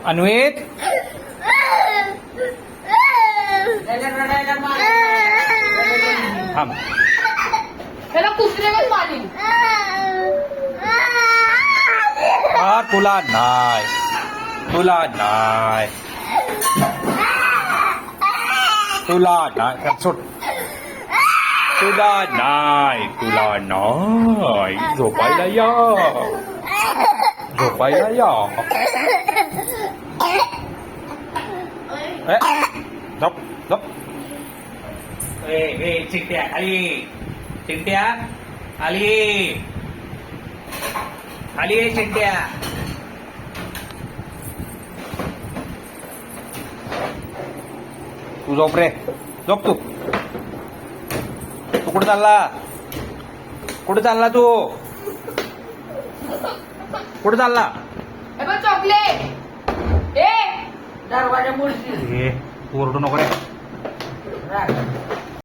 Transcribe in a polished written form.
अन्वित थांब. त्याला कुत्र्यावर मारीन. तुला नाही, तुला नाही, तुला नाही. सोड. तुला नाही, तुला नाही. झोपायला या, झोपायला या. झोप झोप. चिंट्या खाली, चिंट्या खाली, खाली ये चिंट्या. तू झोप रे, झोप तू. तू कुठे चालला, कुठे चालला तू, कुठे चालला. हे बघ चॉकलेट. ए दरवाजा मुळशी तू ओरडू नको रे.